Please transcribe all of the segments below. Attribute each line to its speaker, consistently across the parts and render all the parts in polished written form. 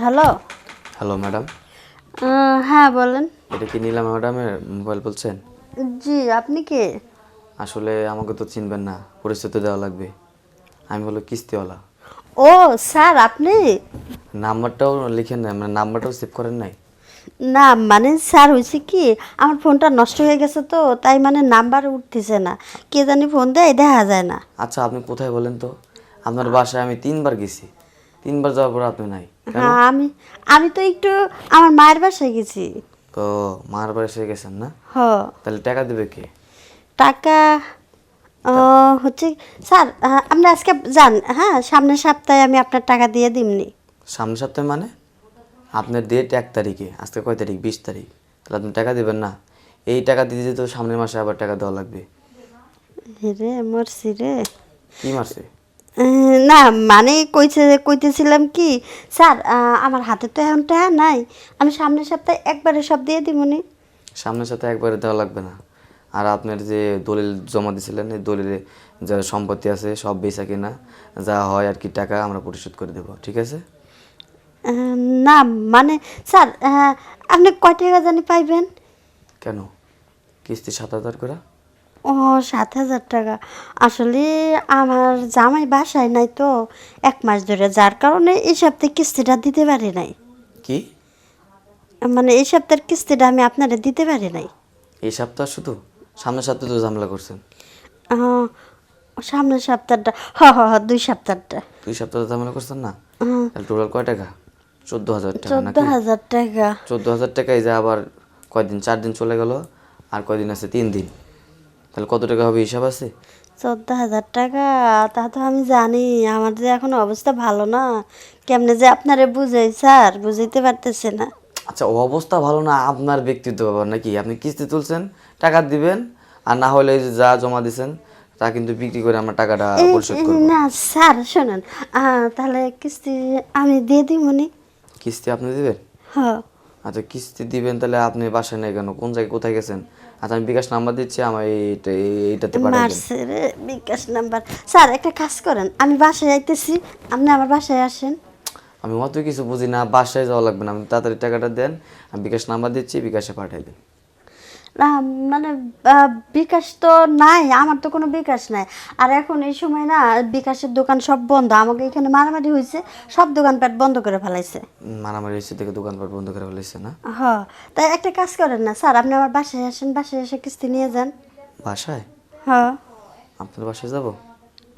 Speaker 1: Hello.
Speaker 2: Hello madam,
Speaker 1: হ্যাঁ বলেন।
Speaker 2: এটা কি নীলা ম্যাডামের মোবাইল বলছেন?
Speaker 1: জি, আপনি কে?
Speaker 2: আসলে আমাকে তো চিনবেন না, পরিচিত দেওয়া লাগবে। আমি হলো কিস্তিওয়ালা।
Speaker 1: ও স্যার আপনি?
Speaker 2: নাম্বারটাও লিখেন নাই, মানে নাম্বারটাও সেভ করেন নাই।
Speaker 1: না মানে স্যার হয়েছে কি, আমার ফোনটা নষ্ট হয়ে গেছে তো তাই মানে নাম্বার উঠতেছে না, কে জানি ফোন দেয় দেখা যায় না।
Speaker 2: আচ্ছা আপনি কোথায় বলেন তো? আপনার বাসায় আমি 3বার গেছি, 3বার যাওয়ার পর আপনি নাই কেন?
Speaker 1: হ্যাঁ আমি আমি তো একটু আমার মায়ের বাসায় গেছি।
Speaker 2: তো মার বাড়ি এসে গেছেন না?
Speaker 1: হ।
Speaker 2: তাহলে টাকা দেবে কে?
Speaker 1: টাকা হচ্ছে স্যার, আপনি আজকে যান, হ্যাঁ সামনের সপ্তাহে আমি আপনার টাকা দিয়ে দিমনি।
Speaker 2: সামনের সপ্তাহে মানে? আপনার ডেট 1 তারিখে, আজকে কয় তারিখ? 20 তারিখ। তাহলে আপনি টাকা দেবেন না? এই টাকা দিতে তো সামনের মাসে আবার টাকা দেওয়া লাগবে।
Speaker 1: রে মরছি রে।
Speaker 2: কি মারছে?
Speaker 1: না মানে কইতেছিলাম কি স্যার, আমার হাতে তো এখন টাকা নাই, আমি সামনের সপ্তাহে একবারে সব দিয়ে দিবনি।
Speaker 2: সামনের সাথে একবারে দেওয়া লাগবে না। আর আপনার যে দলিল জমা দিয়েছিলেন, এই দলিলে যা সম্পত্তি আছে সব বেচা কিনা যা হয় আর কি টাকা আমরা পরিশোধ করে দেবো, ঠিক আছে?
Speaker 1: না মানে স্যার, আপনি কয় টাকা জানি পাইবেন?
Speaker 2: কেন? কিস্তি 7,000 করে?
Speaker 1: ও 7,000 টাকা। আসলে আমার জামাই বাসায় নাই তো 1 মাস ধরে, যার কারণে এই সপ্তাহে কিস্তিটা দিতে পারি নাই।
Speaker 2: কি?
Speaker 1: মানে এই সপ্তাহের কিস্তিটা আমি আপনারে দিতে পারি নাই।
Speaker 2: এই সপ্তাহ শুধু? সামনের সপ্তাহে তো ঝামেলা করছেন।
Speaker 1: আহ, সামনের সপ্তাহটা, হ 2 সপ্তাহটা।
Speaker 2: 2 সপ্তাহ তো ঝামেলা করছেন না? তাহলে টোটাল কয় টাকা? 14,000 টাকা
Speaker 1: চোদ্দ
Speaker 2: নাকি?
Speaker 1: হাজার টাকা
Speaker 2: 14,000 টাকায় যে আবার কয়দিন? 4 দিন চলে গেল, আর কয়দিন আছে? 3 দিন। তাহলে কত টাকা হবে হিসাব আছে?
Speaker 1: 14,000 টাকা। তা তো আমি জানি, আমার যে এখন অবস্থা ভালো না, কেমনে যে আপনারে বুঝাই স্যার, বুঝাইতে পারতেছে না।
Speaker 2: আচ্ছা অবস্থা ভালো না আপনার ব্যক্তিত্ব ব্যাপার নাকি? আপনি কিস্তি তুলছেন, টাকা দিবেন, আর না হলে এই যে যা জমা দিছেন তা কিন্তু বিক্রি করে আমরা টাকাটা পরিশোধ করব।
Speaker 1: না স্যার শোনেন, তাহলে কিস্তি আমি দিয়ে দিবনি।
Speaker 2: কিস্তি আপনি দিবেন?
Speaker 1: হ।
Speaker 2: আচ্ছা কিস্তি দিবেন, তাহলে আপনি বাসায় নেই কেন? কোন জায়গায় কোথায় গেছেন? আচ্ছা আমি বিকাশ নাম্বার দিচ্ছি, আমার এইটাতে পাঠাই দেন।
Speaker 1: মারছে রে বিকাশ নাম্বার। স্যার একটা কাজ করেন, আমি বাসায় আইতেছি, আপনি আমার বাসায় আসেন।
Speaker 2: আমি অত কিছু বুঝি না, বাসায় যাওয়া লাগবে না, আপনি তাড়াতাড়ি টাকাটা দেন, আমি বিকাশ নাম্বার দিচ্ছি, বিকাশে পাঠাই দেন।
Speaker 1: না মানে বিকাশ তো নাই, আমার তো কোনো বিকাশ নাই। আর এখন এই সময় না, বিকাশের দোকান সব বন্ধ, আমাকে এখানে মারামারি হয়েছে, সব দোকানপাট বন্ধ করে ফেলাইছে।
Speaker 2: মারামারি হচ্ছে থেকে দোকানপাট বন্ধ করে ফেলেছে না?
Speaker 1: হ। তাই একটা কাজ করেন না স্যার, আপনি আমার বাসায় আসেন, বাসায় এসে কিস্তি নিয়ে যান।
Speaker 2: বাসায়?
Speaker 1: হ।
Speaker 2: আপনার বাসায় যাব?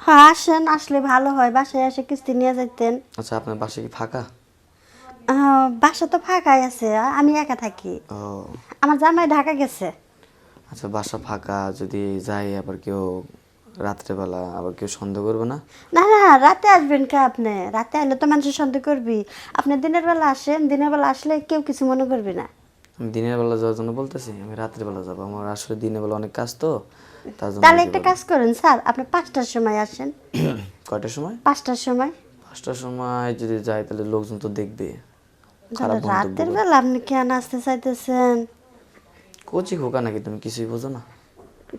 Speaker 1: হ্যাঁ আসেন, আসলে ভালো হয়, বাসায় এসে কিস্তি নিয়ে যাইতেন।
Speaker 2: আচ্ছা আপনার বাসা কি ফাঁকা?
Speaker 1: বাসা তো ফাঁকাই আছে, আমি একা থাকি,
Speaker 2: ও
Speaker 1: আমার জামাই ঢাকা গেছে।
Speaker 2: আচ্ছা বাসা ফাঁকা, যদি যাই আবার কেউ রাত্রেবেলা আবার কেউ সন্দেহ করবে না?
Speaker 1: না না, রাতে আসবেন কে আপনি? রাতে আসলে তো মানুষের সন্দেহ করবি। আপনি দিনের বেলা আসেন, দিনের বেলা আসলে কেউ কিছু মনে করবি না।
Speaker 2: আমি দিনের বেলা যাওয়ার জন্য বলতেছি, আমি রাত্রের বেলা যাবো, আমার আসলে দিনের বেলা অনেক কাজ তো, তার জন্য
Speaker 1: তাহলে
Speaker 2: যেতে
Speaker 1: একটা
Speaker 2: পারবো
Speaker 1: কাজ করেন স্যার, আপনি 5টার সময় আসেন।
Speaker 2: না। কয়টার সময়?
Speaker 1: 5টার সময়।
Speaker 2: 5টার সময় যদি যাই তাহলে লোকজন তো দেখবে,
Speaker 1: তাহলে
Speaker 2: খারাপ মন্তব্য
Speaker 1: রাতের
Speaker 2: করবে।
Speaker 1: বেলা আপনি কেন আসতে চাইতেছেন?
Speaker 2: কচি খোকা নাকি তুমি, কিছুই বোঝো না?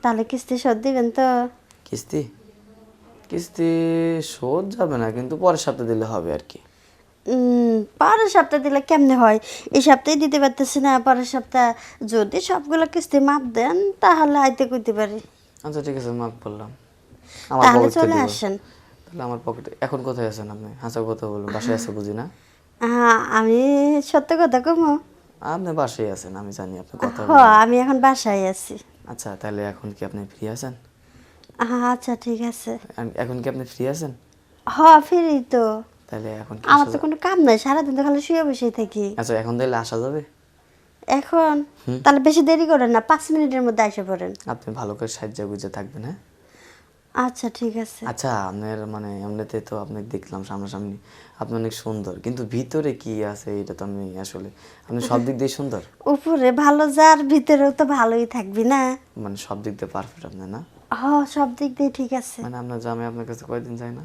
Speaker 1: তাহলে কিস্তি শোধ দিবেন তো?
Speaker 2: কিস্তি? কিস্তি শোধ যাবে না, কিন্তু পরের সপ্তাহে দিলে হবে আর কি।
Speaker 1: পরের সপ্তাহে দিলে কেমনে হয়? এই সপ্তাহে দিতে পারতেছি না, পরের সপ্তাহ যদি সবগুলো কিস্তি মাপ দেন তাহলে আইতে কইতে পারি।
Speaker 2: আচ্ছা ঠিক আছে, মাফ করলাম, আমার
Speaker 1: তাহলে
Speaker 2: পকেট থেকে
Speaker 1: চলে
Speaker 2: দেবো।
Speaker 1: আসেন।
Speaker 2: তাহলে আমার পকেটে এখন কোথায় আছেন আপনি? হাসা কথা বলুন, বাসায় আছে বুঝি না?
Speaker 1: আমি সত্য কথা কমো।
Speaker 2: আপনি বাসায় আছেন, আমি জানি আপনি কথা
Speaker 1: হ,
Speaker 2: বলেন।
Speaker 1: আমি এখন বাসায় আছি।
Speaker 2: আচ্ছা তাহলে এখন কি আপনি ফ্রি আছেন?
Speaker 1: আচ্ছা ঠিক আছে।
Speaker 2: এখন কি আপনি ফ্রি আছেন?
Speaker 1: হ ফিরি তো।
Speaker 2: তাহলে এখন কি
Speaker 1: আমার
Speaker 2: আসা
Speaker 1: তো কোনো কাম নাই, সারাদিন তো খালি শুয়ে বসেই থাকি।
Speaker 2: আচ্ছা এখন তাহলে আসা যাবে?
Speaker 1: এখন তাহলে বেশি দেরি করেন না, 5 মিনিটের মধ্যে এসে পড়েন।
Speaker 2: আপনি ভালো করে সাহায্য বুঝে থাকবেন, হ্যাঁ?
Speaker 1: আচ্ছা ঠিক আছে।
Speaker 2: আচ্ছা আপনার মানে এমনিতে তো আপনি দেখলাম সামনাসামনি, আপনি অনেক সুন্দর, কিন্তু ভিতরে কি আছে এটা তো আমি আসলে, আপনি সব দিক দিয়ে সুন্দর,
Speaker 1: উপরে ভালো যার ভিতরেও তো ভালোই থাকবি না?
Speaker 2: মানে সব দিক দিয়ে পারফেক্ট আপনি না?
Speaker 1: হ, সব দিক দিয়ে ঠিক আছে।
Speaker 2: মানে আপনার জামাই আপনার কাছে কয়দিন যায় না?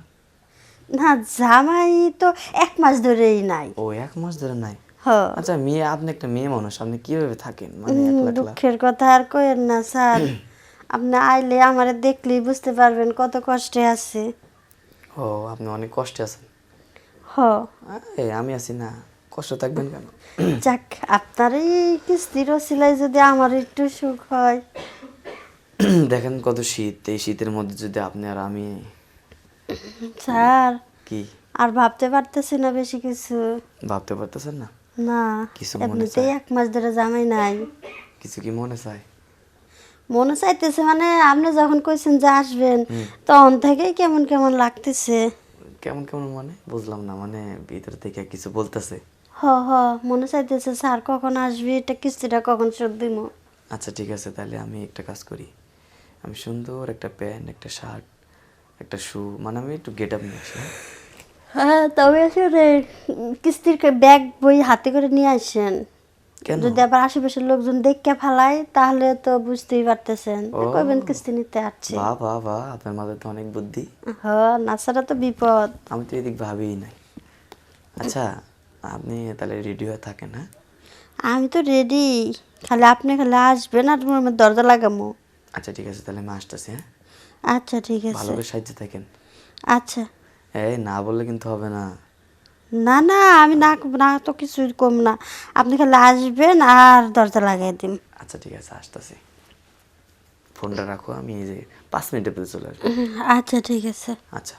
Speaker 1: না জামাই তো 1 মাস ধরেই নাই।
Speaker 2: ও 1 মাস ধরে নাই?
Speaker 1: হ।
Speaker 2: আচ্ছা মেয়ে, আপনি একটা মেয়ে মানুষ, আপনি কিভাবে থাকেন মানে একলা একলা?
Speaker 1: দুঃখের কথা আর কইেন না স্যার, আপনি আইলে আমারে দেখলেই বুঝতে পারবেন কত কষ্টে আছি।
Speaker 2: ও আপনি অনেক কষ্টে আছেন।
Speaker 1: হ।
Speaker 2: এই আমি আছি না? কষ্ট থাকবেন কেন?
Speaker 1: যাক, আপনার এই কিস্তির ওসিলায় যদি আমার একটু সুখ হয়।
Speaker 2: দেখেন কত শীত, এই শীতের মধ্যে যদি আপনি আর আমি
Speaker 1: স্যার,
Speaker 2: কি
Speaker 1: আর ভাবতে পারতেছি না বেশি কিছু।
Speaker 2: ভাবতে পারতেছেন না?
Speaker 1: না,
Speaker 2: কিছু মনে
Speaker 1: এমনিতেই
Speaker 2: চায়?
Speaker 1: 1 মাস ধরে জামাই নাই।
Speaker 2: কিছু কি মনে চায়?
Speaker 1: মনে চাইতেছে মানে আপনি যখন কইছেন যে আসবেন, তখন থেকেই কেমন কেমন লাগতেছে।
Speaker 2: কেমন কেমন মানে বুঝলাম না, মানে ভিতর থেকে কিছু বলতেছে?
Speaker 1: হ হ, মনে চাইতেছে স্যার কখন আসবি, এটা কিস্তিটা কখন শোধ দিব।
Speaker 2: আচ্ছা ঠিক আছে, তাহলে আমি একটা কাজ করি, আমি সুন্দর একটা প্যান্ট, একটা শার্ট, একটা শু, মানে আমি একটু গেট আপ নিয়ে আসি, হ্যাঁ?
Speaker 1: হ্যাঁ, তবে আসলে কিস্তির ব্যাগ বই হাতে করে নিয়ে আসেন।
Speaker 2: কেন?
Speaker 1: যদি আবার আশেপাশের লোকজন দেখে ফেলায় তাহলে তো বুঝতেই পারতেছেন,
Speaker 2: ও।
Speaker 1: কইবেন কিস্তি নিতে আসছে।
Speaker 2: বাহ বাহ বাহ, আপনার মাথায় তো অনেক বুদ্ধি।
Speaker 1: হ, নাছাড়া তো বিপদ।
Speaker 2: আমি তো এদিক ভাবিই নাই। আচ্ছা, আপনি তাহলে রেডি হয়ে থাকেন, হ্যাঁ?
Speaker 1: আমি তো রেডি, খালি আসবেন আর রুমের দরজা লাগামো।
Speaker 2: আচ্ছা ঠিক আছে, তাহলে আমি আসতেছি, হ্যাঁ?
Speaker 1: আচ্ছা ঠিক
Speaker 2: ভালো
Speaker 1: আছে।
Speaker 2: করে সাহায্য থাকেন।
Speaker 1: আচ্ছা।
Speaker 2: এই না বললে কিন্তু হবে না।
Speaker 1: না না, আমি না না তো কিছুই কম না, আপনি খালি আসবেন আর দরজা লাগাই দিন।
Speaker 2: আচ্ছা ঠিক আছে, আসতেছি। ফোনটা রাখো, আমি এই যে 5 মিনিটের ভিতরে চলে আসবো।
Speaker 1: আচ্ছা ঠিক আছে।
Speaker 2: আচ্ছা।